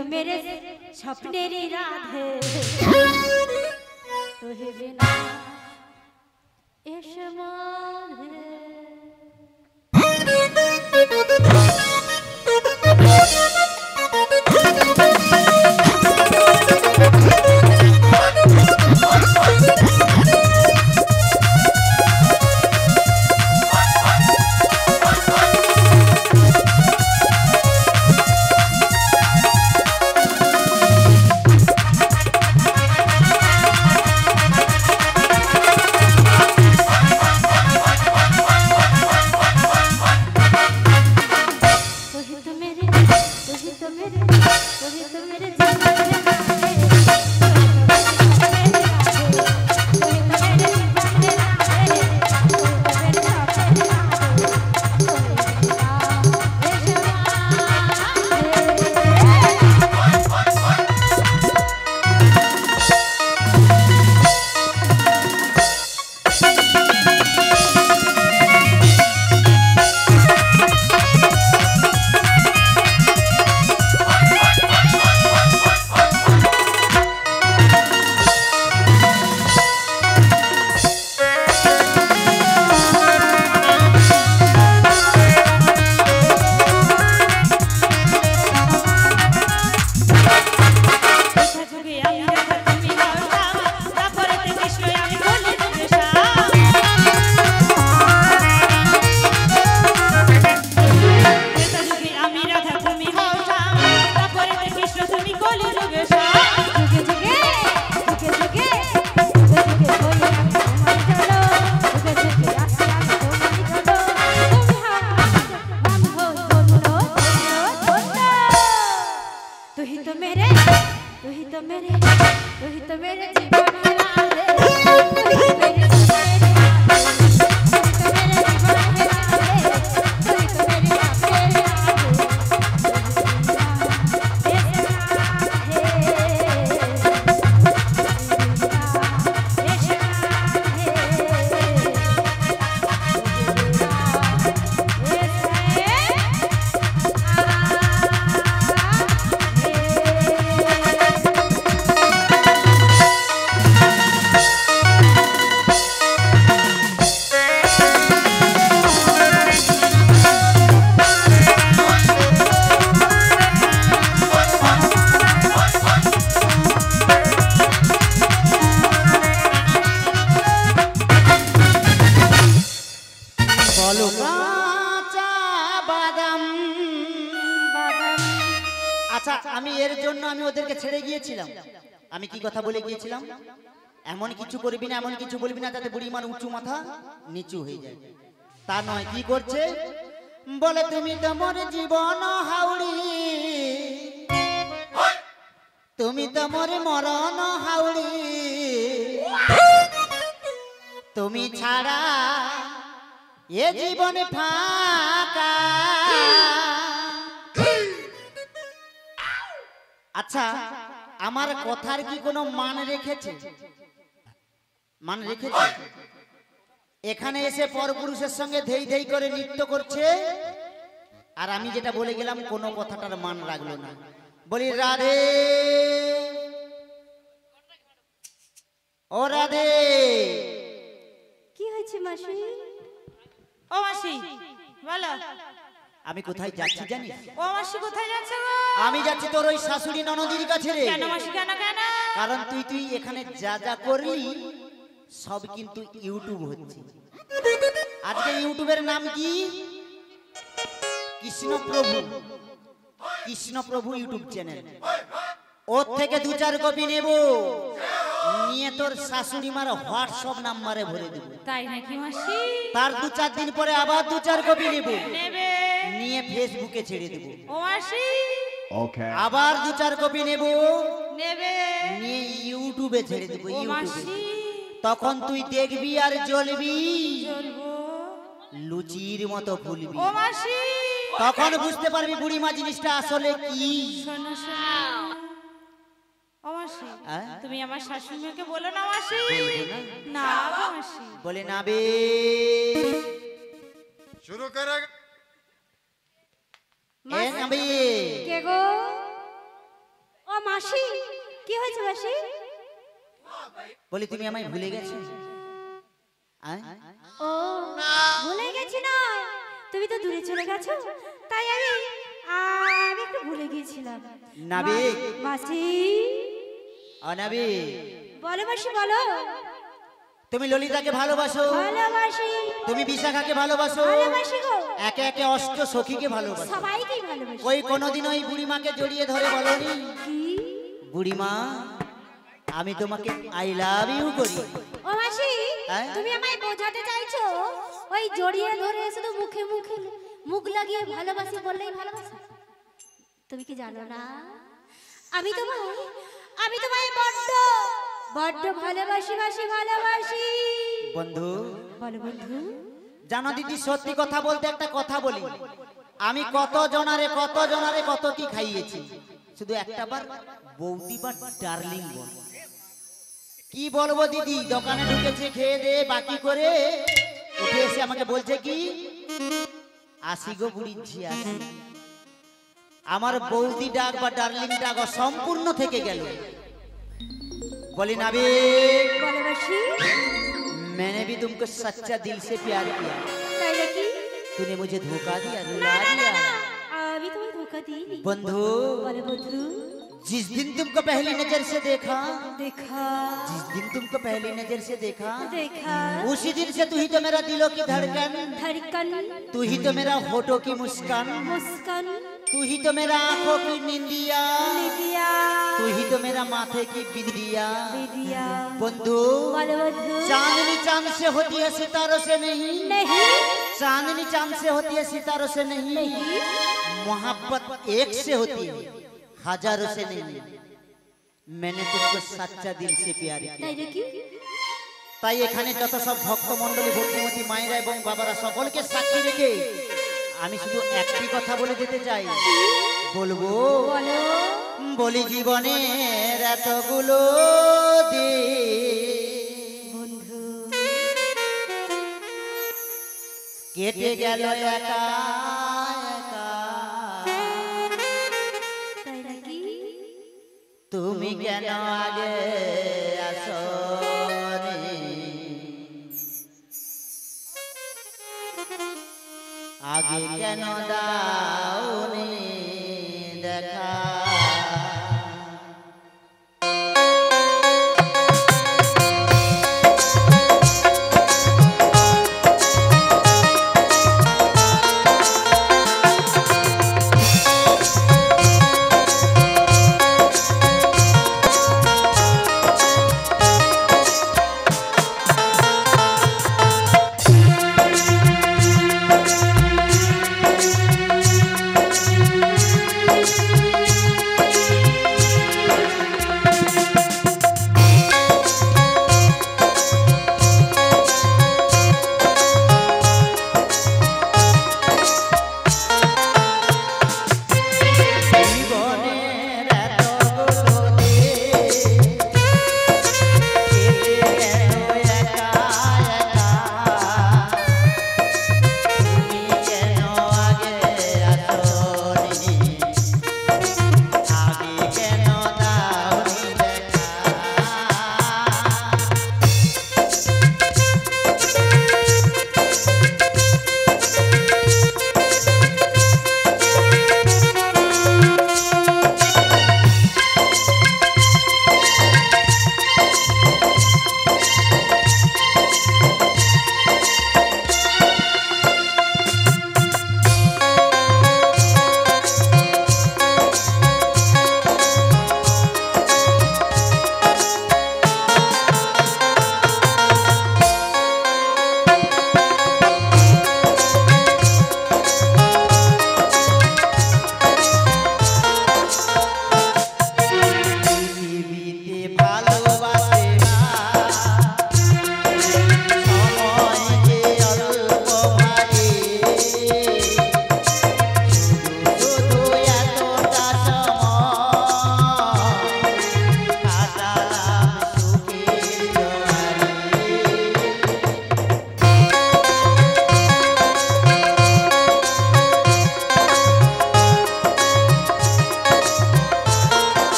तो मेरे सपनेरी राधे तुहे बिना ऐसे मारे আমি কি কথা বলে গিয়েছিলাম এমন কিছু করবি না এমন কিছু বলবি না যাতে বুড়িমার উঁচু মাথা নিচু হয়ে যায় তা নয় কি করছে বলে তুমি তোমার জীবন হাওড়ি তুমি তোমার মরণ হাওড়ি তুমি ছাড়া এ জীবনে ফাঁকা আচ্ছা আমার কথার কি কোনো মান রেখেছে মান রেখেছে এখানে এসে পরপুরুষের সঙ্গে ধেই ধেই করে নৃত্য করছে আর আমি যেটা বলে গেলাম কোনো কথাটার মান রাখলো না বলি রাধে ও রাধে কি হয়েছে মাসি ও মাসি বলো আমি কোথায় যাচ্ছি জানিস ও মাসি কোথায় যাচ্ছে গো আমি যাচ্ছি তোর ওই শাশুড়ি ননদির কাছে রে কেন মাসি কেন কেন কারণ তুই এখানে যা যা করলি সব কিন্তু ইউটিউব হচ্ছে আজকে ইউটিউবের নাম কি কৃষ্ণপ্রভু ইউটিউব চ্যানেল ওর থেকে 2-4 কপি নেব নিয়ে তোর শাশুড়ি মার হোয়াটসঅ্যাপ নাম্বারে ভরে দেব তাই নাকি মাসি তার 2-4 দিন পরে আবার 2-4 কপি নেব নেবে নিয়ে ফেসবুকে ছেড়ে দেব ও মাসি ওকে আবার 2-4 কপি নেব নেবে নিয়ে ইউটিউবে ছেড়ে দেব ও ইউটিউবে মাসি তখন তুই দেখবি আর জ্বলবি জ্বলবো লুচির মতো ফুলবি ও মাসি তখন বুঝতে পারবি বুড়িমা জিনিসটা আসলে কি শোনো শোনো ও মাসি তুমি আমার শাশুড়িকে বলো না মাসি না গো মাসি বলে না বে শুরু করে এ না বে কে গো মাসি কি হয়েছে মাসি? বলি তুমি আমায় ভুলে গেছো? আয়? ও ভুলে গেছি না, তুমি তো দূরে চলে গেছো, তাই আমি একটু ভুলে গিয়েছিলাম। নাবিক। মাসি। অনাবিক। বলো মাসি বলো। তুমি ললিতাকে ভালোবাসো? ভালোবাসি। তুমি বিশাখাকে ভালোবাসো? ভালোবাসি গো। একে একে অষ্ট সখীকে ভালোবাসো। সবাইকেই ভালোবাসি। ওই কোনোদিন ওই বুড়িমাকে জড়িয়ে ধরে বলনি, কি? বুড়িমা আমি তোমাকে আই লাভ ইউ করি? ও মাসি, হ্যাঁ? তুমি আমায় বোঝাতে চাইছো ওই জড়িয়ে ধরে শুধু মুখে মুখে মুখ লাগিয়ে ভালোবাসি বললেই ভালোবাসা? তুমি কি জানো না আমি তোমায় বড্ড বড্ড ভালোবাসি ভালোবাসি। বন্ধু। বলো বন্ধু। জানো দিদি, সত্যি কথা বলতে একটা কথা বলি, আমি কত জনারে কত কি খাইয়েছি, শুধু একটা বার বৌদি বা ডার্লিং বল। কি বলবো দিদি, দোকানে ঢুকেছে খেয়ে দে বাকি করে উঠে এসে আমাকে বলছে কি, আসি গো বুড়ি ঝি আসি। আমার বৌদি ডাক বা ডার্লিং ডাক সম্পূর্ণ থেকে গেল। बोली नाबिक, ভালোবাসি। मैंने भी तुमको सच्चा दिल से प्यार किया, তাই নাকি? तूने मुझे धोखा दिया, না रुला না না दिया। না, আমি তোমায় ধোঁকা দিইনি। बंधु, বলো বন্ধু। जिस दिन तुमको पहली नजर से देखा, देखा जिस दिन तुमको पहली नजर से देखा, देखा उसी दिन से तू ही तो मेरा दिलों की धड़कन, धड़कन तू ही तो मेरा होठों की मुस्कान, मुस्कान तू ही तो मेरा आंखों की निंदिया, निदिया तू ही तो मेरा माथे की बिंदिया। बिदिया। बंधु, बोलो बंधु। चांदनी चांद से होती है सितारों से नहीं, नहीं चांदनी चांद से होती है सितारों से नहीं, मोहब्बत एक से होती है हजारों से नहीं। मैंने तुमको सच्चा दिल से प्यार किया। তাই নাকি? তাই এখানে যত সব ভক্তমণ্ডলী ভক্তিমতী মায়েরা এবং বাবারা সকলকে সাক্ষী রেখে আমি শুধু একটি কথা বলে যেতে চাই, বলবো বলো। বলি জীবনের এতগুলো দিন বন্ধু কেটে গেল একা একা, তাই নাকি? তুমি কেন আগে আসনি, আগে কেন দাওনি দেখা।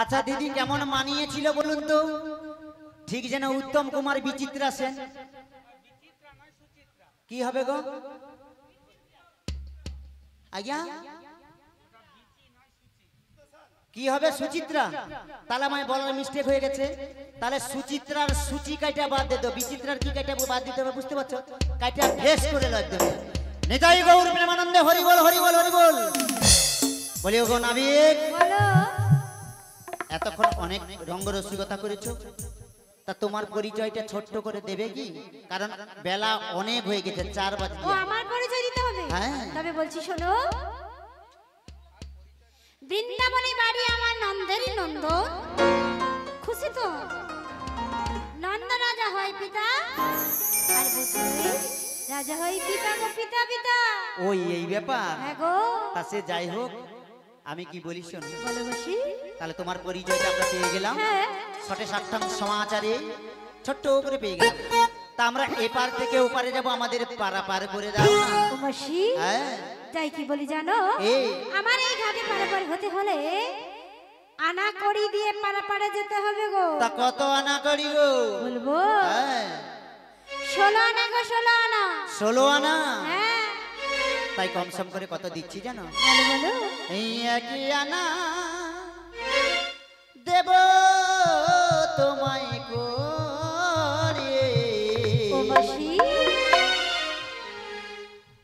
আচ্ছা দিদি কেমন মানিয়েছিল বলুন তো? ঠিক যেন উত্তম কুমার বিচিত্রা সেন। কি হবে গো? আজ্ঞা কি হবে? সুচিত্রা? তাহলে আমায় বলার মিস্টেক হয়ে গেছে। তাহলে সুচিত্রার সুচি কাইটা বাদ দে, তো বিচিত্রার কি কাইটা বাদ দিতে হবে বুঝতে পারছো? কাইটা ফ্রেশ করে লাগবে। নিতাই গৌর প্রেমানন্দে হরি বল হরি বল হরি বল। বলি ওগো নাবিক, বলো। এতক্ষণ অনেক রঙ্গরসিকতা করেছো, তা তোমার পরিচয়টা ছোট্ট করে দেবে কি? কারণ বেলা অনেক হয়ে গেছে, 4 বাজে। ও আমার পরিচয় দিতে হবে? হ্যাঁ। তবে বলছি শোনো, বৃন্দাবনে বাড়ি আমার নন্দেরই নন্দন। খুশি তো? নন্দ রাজা হয় পিতা, আর বসুদেব রাজা হয় পিতা গো, পিতা পিতা। ওই এই ব্যাপার। হ্যাঁ গো। তা সে যাই হোক, আমি কি বলি শোনো। বলো বসি। তাহলে তোমার পরিচয়টা আমরা পেয়ে গেলাম। হ্যাঁ। ছটে সাতটাং সমাচারে ছোট্ট করে পেয়ে গেলাম। তা আমরা এপার থেকে ওপারে যাব, আমাদের পারা পার করে দাও না। ও বসি। হ্যাঁ। যাই কি বলি জানো? এই। আমার এই ঘাটে পারাপার হতে হলে আনা কড়ি দিয়ে পারাপারে যেতে হবে গো। তা কত আনা করি গো? বলবো? হ্যাঁ। 16 আনা গো, 16 আনা। 16 আনা? হ্যাঁ। তাই কম সম করে কত দিচ্ছি জানো? বলো বলো। এই একই আনা দেব তোমায় করে। ও বসি।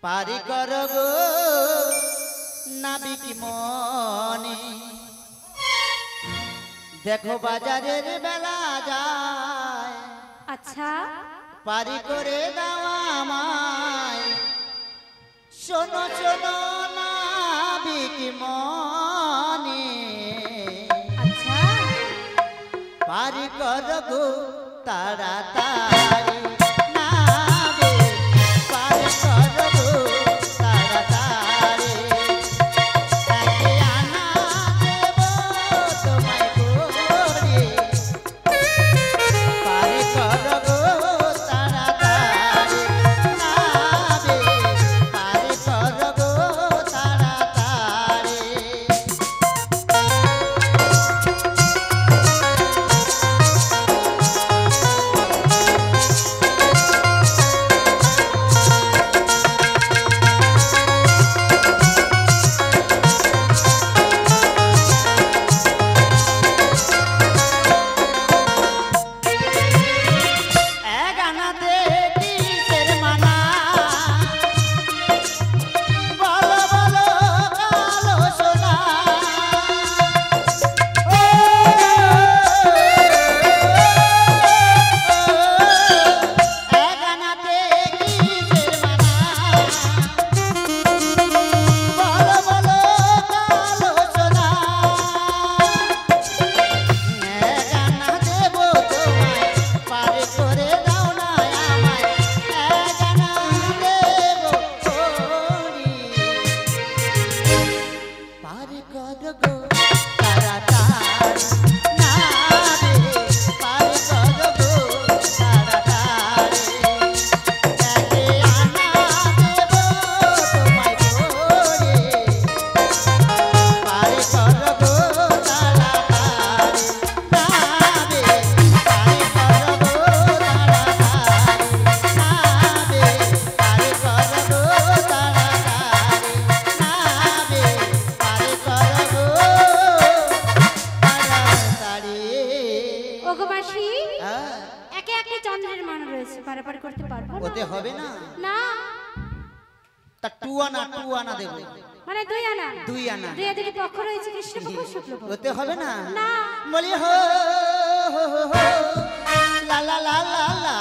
পারি কর গো নাবিক মনে, দেখো বাজারের বেলা যায়। আচ্ছা। পারি করে দাও আমায়, শোনো শোনো নাবিক মনে। আচ্ছা। পারি কর গো তাড়াতাড়ি নাবিক, পারি কর গো তাড়াতাড়ি। একে আনা দেব তোমায় করে, পারি কর গো তাড়াতাড়ি নাবিক, পারি কর গো তাড়াতাড়ি। ওতে হবে না? না। তা টু আনা দেব। মানে 2 আনা? 2 আনা। 2 দুটি পক্ষ রয়েছে, কৃষ্ণপক্ষ শুক্লপক্ষ। ওতে হবে না? না। বলি হো লা লা লা লা লা।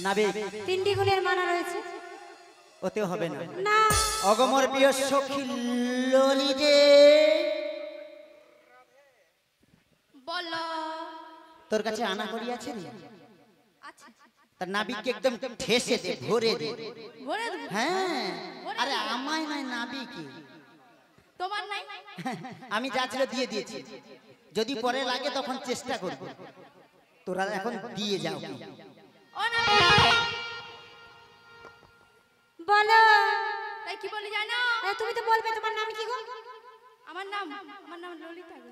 নাবিক, 3টি গুণের মানা রয়েছে। ওতেও হবে না। না, অগমর প্রিয় সখী ললিতে, বলো। তোর কাছে আনা করি আছে রে? আচ্ছা, তার নাবিককে একদম ঠেসে দে, ভরে দে। ভরে দেবো। হ্যাঁ, আরে আমায় নয়, নাবিকে। তোমার নাই? আমি যা ছিল দিয়ে দিয়েছি, যদি পরে লাগে তখন চেষ্টা করব। তোরা এখন দিয়ে যাও। ও না, বলো। তাই কি বলি জানো? তুমি তো বলবে তোমার নাম কি গো? আমার নাম ললিতা গো।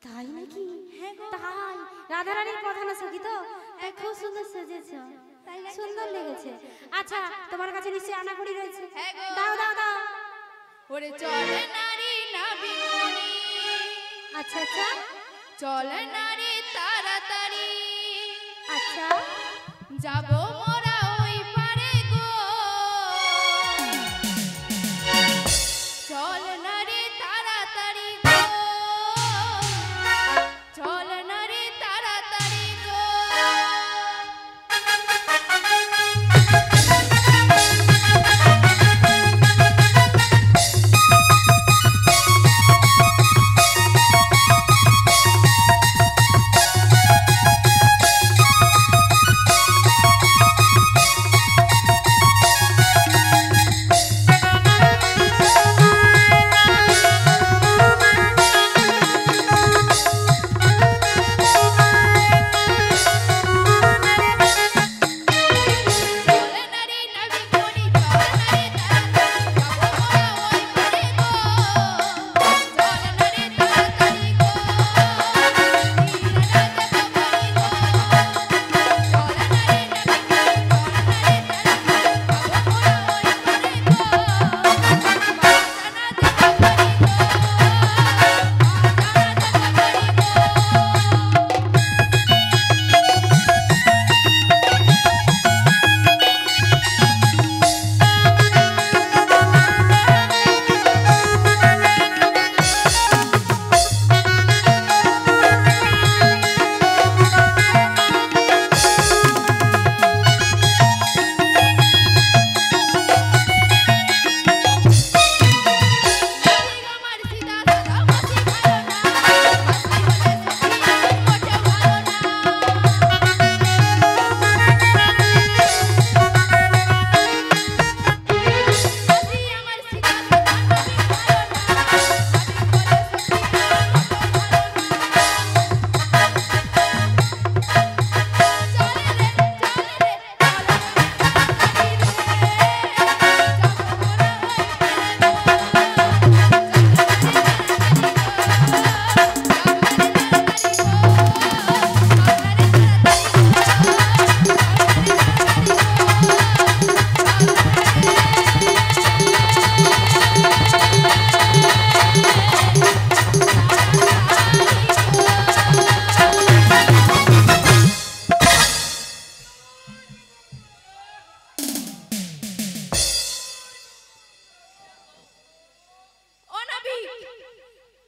তাই নাকি? হ্যাঁ গো। তাই রাধারানীর প্রধান সখী তো, তাই খুব সুন্দর সেজেছো, তাই নাকি? সুন্দর লেগেছে। আচ্ছা, তোমার কাছে নিশ্চয়ই আনাকড়ি রয়েছে। হ্যাঁ গো। দাও দাও দাও। ওরে চলে নারী নাবিনী, আচ্ছা আচ্ছা চলে নারী তাড়াতাড়ি, আচ্ছা। যাবো মোরা ওই পারে গো। চল নারী তাড়াতাড়ি গো, চল নারী তাড়াতাড়ি গো।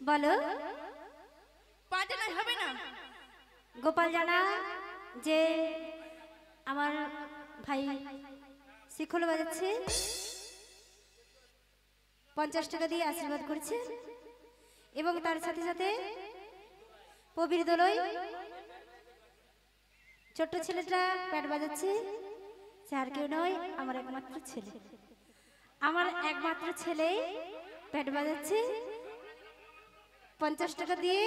বলো। পাটে না হবে না। গোপাল জানা যে আমার ভাই শিখল বাজাচ্ছে, 50 টাকা দিয়ে আশীর্বাদ করছে, এবং তার সাথে সাথে প্রবীর দলই ছোট্ট ছেলেটা প্যাট বাজাচ্ছে। সে আর কেউ নয়, আমার একমাত্র ছেলে। আমার একমাত্র ছেলে প্যাট বাজাচ্ছে 50 টাকা দিয়ে।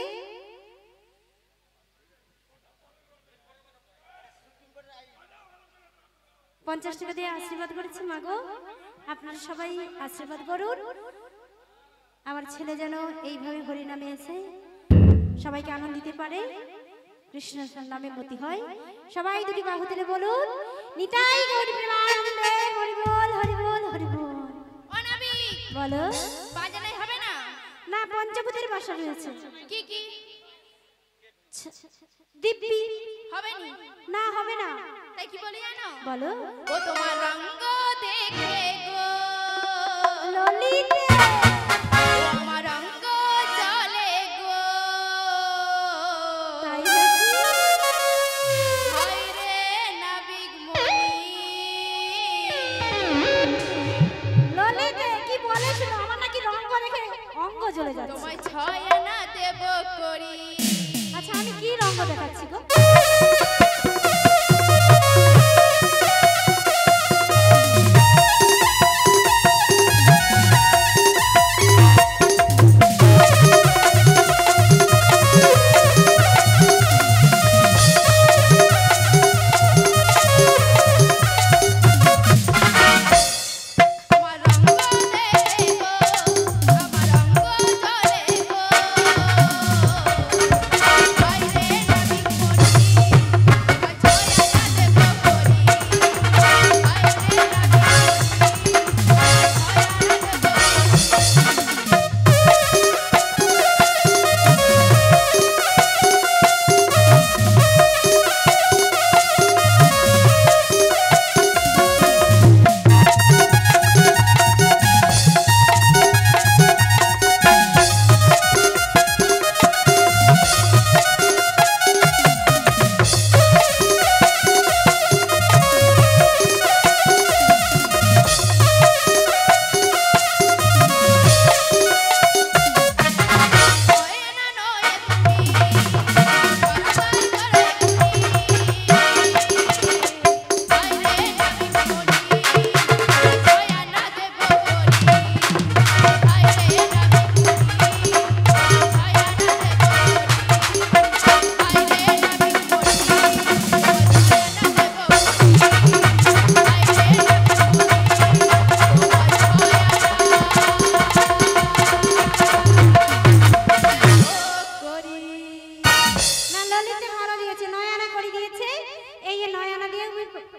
পঞ্চাশ টাকা দিয়ে আশীর্বাদ করেছে। মাগো, আপনারা সবাই আশীর্বাদ করুন, আমার ছেলে যেন এইভাবে হরিনামে এসে সবাইকে আনন্দ দিতে পারে, কৃষ্ণ নামে মতি হয়। সবাই দুটি বাহু তুলে বলুন, নিতাই গৌর প্রেমানন্দে, হরি বল হরি বল হরি বল। অনাবি বলো। বাজালে হবে না? না, পঞ্চভূতের বাসা রয়েছে। কি কি? দিব্যি হবে নি? না, হবে না। তাই কি বলি জানো? বলো। ও তোমার রঙ্গ দেখে গো ললিতে, আমার রঙ্গ চলে গো, তাই নাকি? হায় রে নাবিক মনি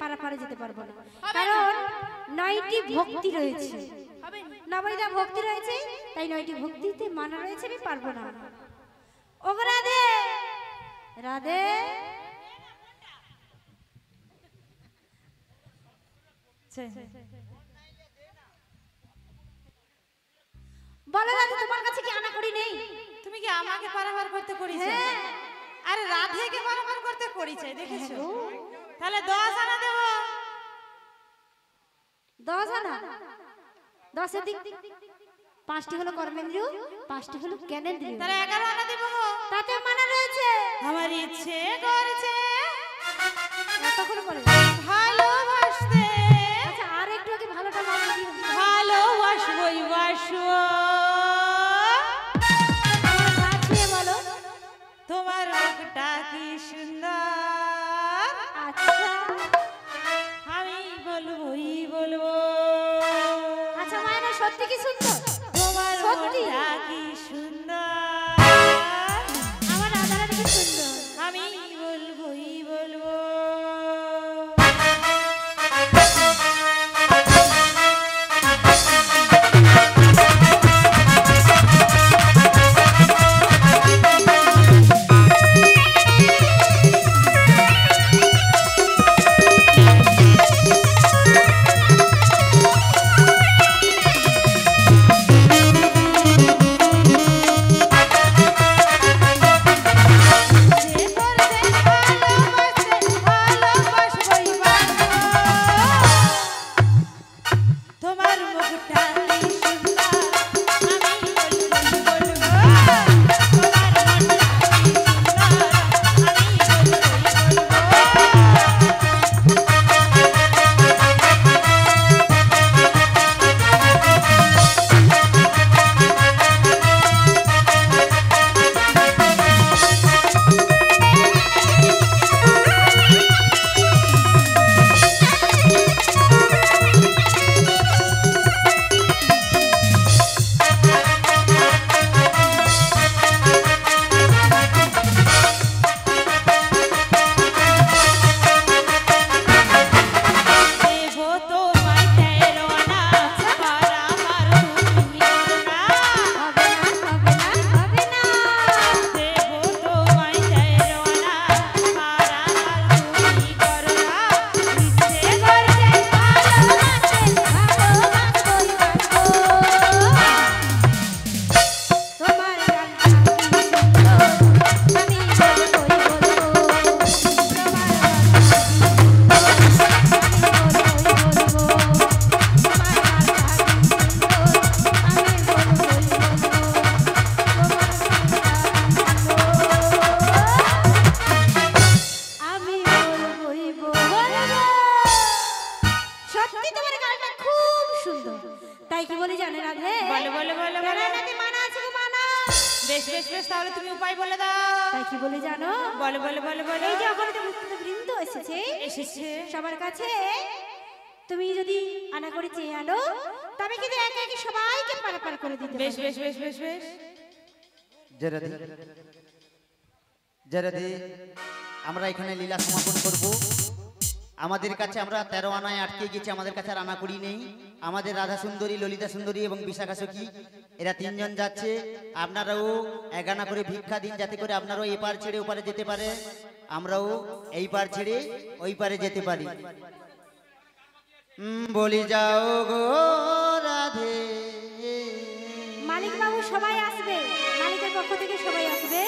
পারাপারে যেতে পারবো না, কারণ 9টি ভক্তি রয়েছে। নবনীতা ভক্তি রয়েছে, তাই 9টি ভক্তিতে মানা রয়েছে, আমি পারবো না। ওগো রাধে রাধে, বলো রাধে, তোমার কাছে কি আনা করি নেই? তুমি কি আমাকে পারাপার করতে করিছে? হ্যাঁ। আরে রাধেকে পারাপার করতে করিছে, দেখেছো? তাহলে 10 আনা দেব। 10 আনা? 10 দিক 5টি হলো কর্মেন্দ্রিয়, 5টি হলো জ্ঞানেন্দ্রিয়, তাহলে 11 আনা দেব। তাতে মানা রয়েছে। আমার ইচ্ছে করছে তখন করে ভালোবাসতে, আচ্ছা আর একটু আগে ভালোটা বলো দিও। ভালোবাসবই বাসবো। সাথে বলো। তোমার মুখটা কি সুন্দর, আচ্ছা আমি বলবোই বলবো। আচ্ছা মায়েরা সত্যি কি সুন্দর? তোমার সত্যি? মুখটা কি সুন্দর, আমার রাধারানী কি সুন্দর। আমি বলবোই বলবো। তোমার মুখটা কি সুন্দর, আমি বলবোই বলবো। তোমার মনটা কি সুন্দর, আমি বলবোই বলবো। দেবো তোমায় 13 আনা, পারাপার তুমি করোনা। হবে না হবে না হবে না। দেবো তোমায় 13 আনা, পারাপার তুমি করোনা। ইচ্ছে করছে ভালোবাসে ভালোবাসবই বাসবো। তোমার গানটা কি সুন্দর, আমি বলবই বলবো। তোমার গানটা কি সুন্দর, আমি বলবই বলবো। তোমার গানটা কি সুন্দর, আমি বলবই বলবো। সত্যি তোমার গানটা খুব সুন্দর, তাই কি বলি জানে রাধে? বলে বলে বলে বলে। নাকি মানা আছে গো মানা। বেশ বেশ বেশ, তাহলে তুমি উপায় বলে দাও। তাই কি বলি জানো? বলে বলে বলে বলে। এই যে অগণিত মুক্ত বৃন্দ এসেছে, এসেছে। সবার কাছে তুমি যদি আনা করে চেয়ে আনো, তবে কিন্তু একে একে সবাইকে পারাপার করে দিতে বেশ পারবে। বেশ বেশ বেশ বেশ। জরাধি জরাধি, আমরা এখানে লীলা সমাপন করব। আমাদের কাছে আমরা 13 আনায় আটকে গেছি, আমাদের কাছে আর আনা করি নেই। আমাদের রাধা সুন্দরী, ললিতা সুন্দরী এবং বিশাখা সখী এরা 3 জন যাচ্ছে। আপনারাও 1 আনা করে ভিক্ষা দিন, যাতে করে আপনারাও এপার ছেড়ে ওপারে যেতে পারে, আমরাও এই পার ছেড়ে ওই পারে যেতে পারি। বলি যাও গো রাধে। মালিক বাবু সবাই আসবে, মালিকের পক্ষ থেকে সবাই আসবে।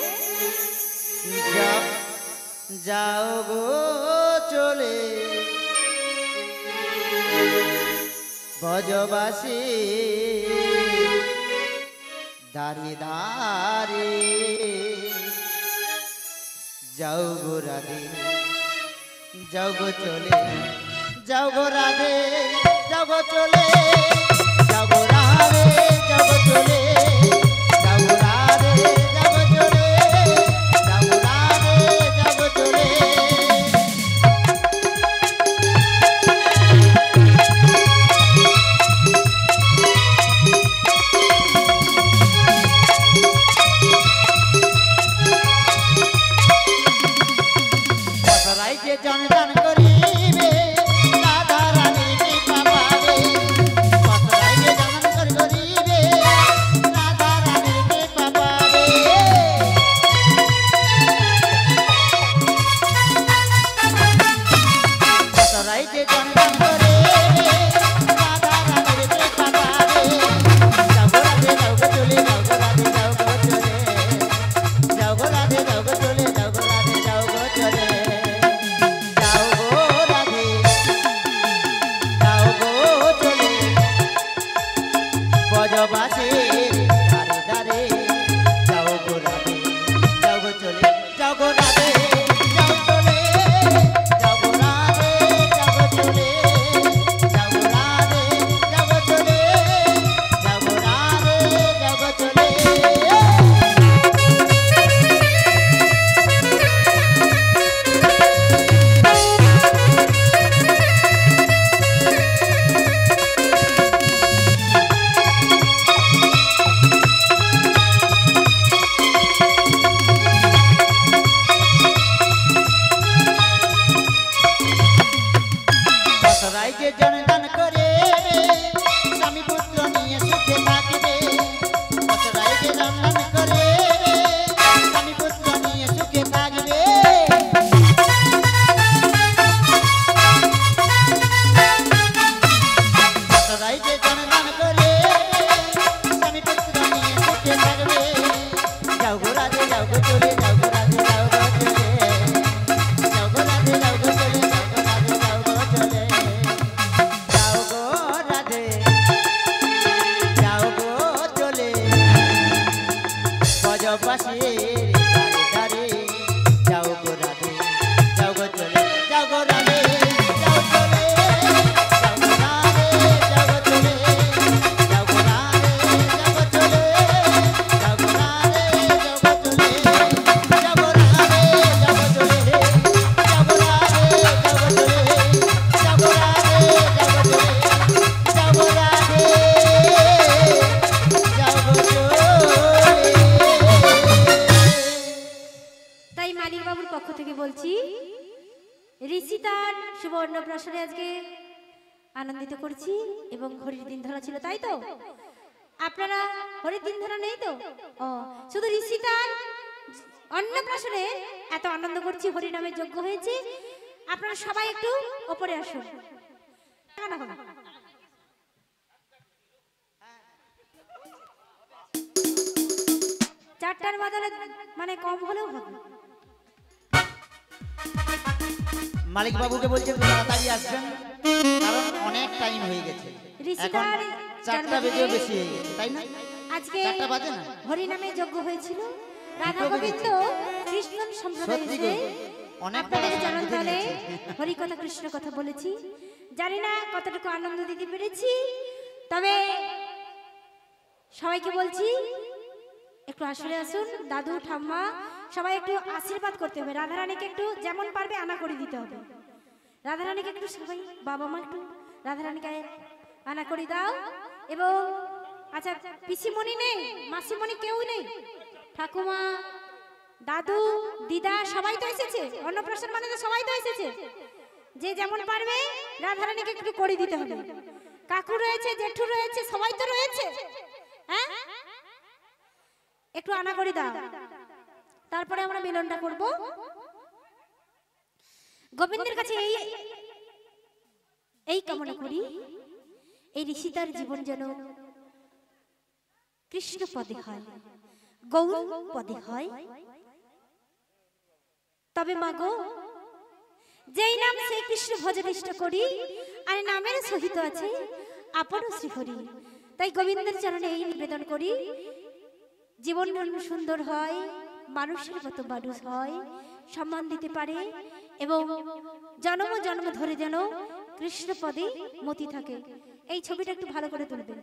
যাও যাও গো চলে ব্রজবাসী দাঁড়িয়ে দাঁড়িয়ে। যাও গো রাধে, যাও গো চলে, যাও গো রাধে, যাও গো চলে, যাও গো রাধে, যাও গো চলে, যাও গো রাধে, যাও গো চলে, যাও গো রাধে, যাও গো চলে। রাইকে জন জন করিবে রাইজে জনদান করে স্বামী পুত্র নিয়ে সুখে থাকবে দশ রাইজে জনদান করে স্বামী পুত্র নিয়ে সুখে থাকবে দশ রাইজে জনদান করে স্বামী পুত্র নিয়ে সুখে থাকবে যাও গো রাধে যাও গো চলে যাও গো রাধে যাও গো চলে যাও গো রাধে যাও গো চলে যাও গো রাধে যাও গো চলে যাও গো চলে বজবাসীর দারে দারে যাও গো রাধে যাও গো চলে যাও গো রাধে যাও চলে যাও গো রাধে যাও গো চলে যাও গো রাধে যাও গো চলে যাও গো রাধে যাও গো চলে যাও গো রাধে যাও গো চলে যাও গো রাধে যাও গো চলে যাও গো রাধে যাও গো চলে যাও গো রাধে যাও গো চলে। তাই মালিক বাবুর পক্ষ থেকে বলছি ঋষি তার শুভ অন্নপ্রাশনে আজকে আনন্দিত করছি এবং হরির দিন ধরা ছিল তাই তো আপনারা হরির দিন ধরা নেই তো ও শুধু ঋষি তার অন্নপ্রাশনে এত আনন্দ করছি হরি নামে যোগ্য হয়েছে আপনারা সবাই একটু ওপরে আসুন না, না, না। চারটার বদলে মানে কম হলেও হবে মালিক বাবুকে বলছে একটু তাড়াতাড়ি আসবেন কারণ অনেক টাইম হয়ে গেছে এখন ঋষিদার 4টা বেজেও বেশি হয়ে গেছে তাই না আজকে 4টা বাজে না হরি নামে যজ্ঞ হয়েছিল রাধা গোবিন্দ কৃষ্ণ সম্প্রদায় সত্যি এসে গো অনেক আপনাদের পড়াশোনা জানান বুঝে তাহলে নিয়েছে। হরি কথা কৃষ্ণ কথা বলেছি জানি না কতটুকু আনন্দ দিতে পেরেছি তবে সবাইকে বলছি একটু আসলে আসুন দাদু ঠাম্মা সবাই একটু আশীর্বাদ করতে হবে রাধারানীকে একটু যেমন পারবে আনা করে দিতে হবে রাধারানীকে একটু সবাই বাবা মা একটু রাধারানীকে আনা করে দাও এবং আচ্ছা পিসিমণি নেই মাসিমণি কেউ নেই ঠাকুমা দাদু দিদা সবাই তো এসেছে অন্নপ্রাশন মানে তো সবাই তো এসেছে যে যেমন পারবে রাধারানীকে একটু করে দিতে হবে কাকু রয়েছে জেঠু রয়েছে সবাই তো রয়েছে হ্যাঁ একটু আনা করে দাও তারপরে আমরা মিলনটা করব গোবিন্দের কাছে এই কামনা করি এই ঋষিতার জীবন যেন কৃষ্ণ পদে হয় গৌর পদে হয় তবে মাগো যেই নাম সেই কৃষ্ণ ভজনিষ্ঠ করি আর নামের সহিত আছে আপন শ্রীহরি তাই গোবিন্দের চরণে এই নিবেদন করি জীবন সুন্দর হয় মানুষের মতো মানুষ হয় সম্মান দিতে পারে এবং জন্ম জন্ম ধরে যেন কৃষ্ণ পদে মতি থাকে এই ছবিটা একটু ভালো করে তুলবেন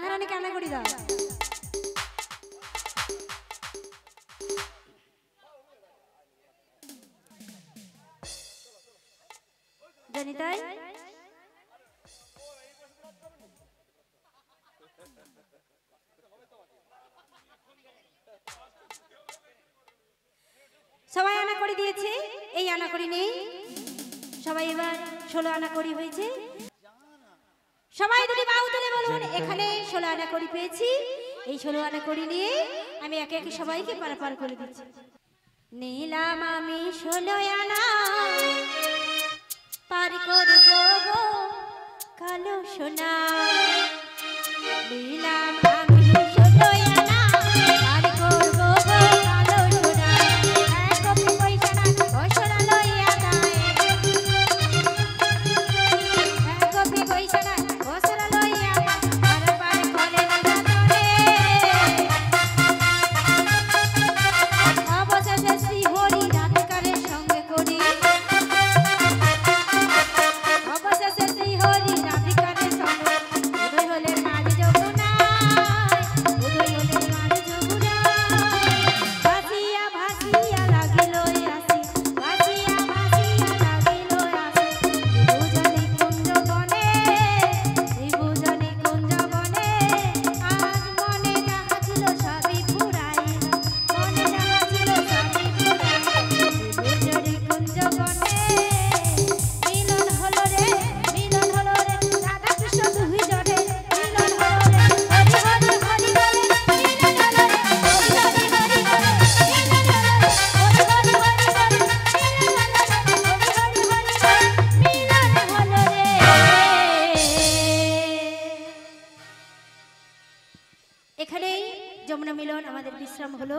রাধারানীকে আনা করি দাও। জানি তাই সবাই আনা করে দিয়েছে, এই আনা করি নেই, সবাই এবার 16 আনা করি হয়েছে। সবাই দুটি বাহু তুলে বলুন, এখানে 16 আনা করি পেয়েছি। এই 16 আনা করি নিয়ে আমি একে একে সবাইকে পারাপার করে দিচ্ছি। নিলাম আমি 16 আনা, পার করব গো কালো সোনা। নিলাম আমি 16 আনা, পার করব গো কালো সোনা। এক কপি পয়সা না ঘোষণা লইয়া যায়, এক কপি পয়সা না ঘোষণা লইয়া যায়, পারাপার করে না চলে। অবশেষে শ্রীহরি রাধিকারের সঙ্গে করি, অবশেষে শ্রীহরি রাধিকারের সঙ্গে উদয় হলেন মাঝ যমুনায়, উদয় হলেন মাঝ যমুনায়। ভাসিয়া ভাসিয়া লাগিল আসি, ভাসিয়া ভাসিয়া লাগিল আসি, ত্রিভুজনী কুঞ্জ বনে, ত্রিভুজনী কুঞ্জ বনে। আজ মনে যাহা ছিল সবই ফুরাইল, মনে যাহা ছিল সবই ফুরাইল, ত্রিভুজনী কুঞ্জ বনে। মিলন হলো রে, মিলন হলো রে, রাধা কৃষ্ণ দুই জনে মিলন হলো রে। হরি হরি হরি বলে মিলন হলো রে, হরি হরি হরি বলে মিলন হলো রে, হরি হরি হরি বলে মিলন হলো রে, হরি হরি হরি বলে মিলন হলো রে। এখানেই যমুনা মিলন আমাদের বিশ্রাম হলো।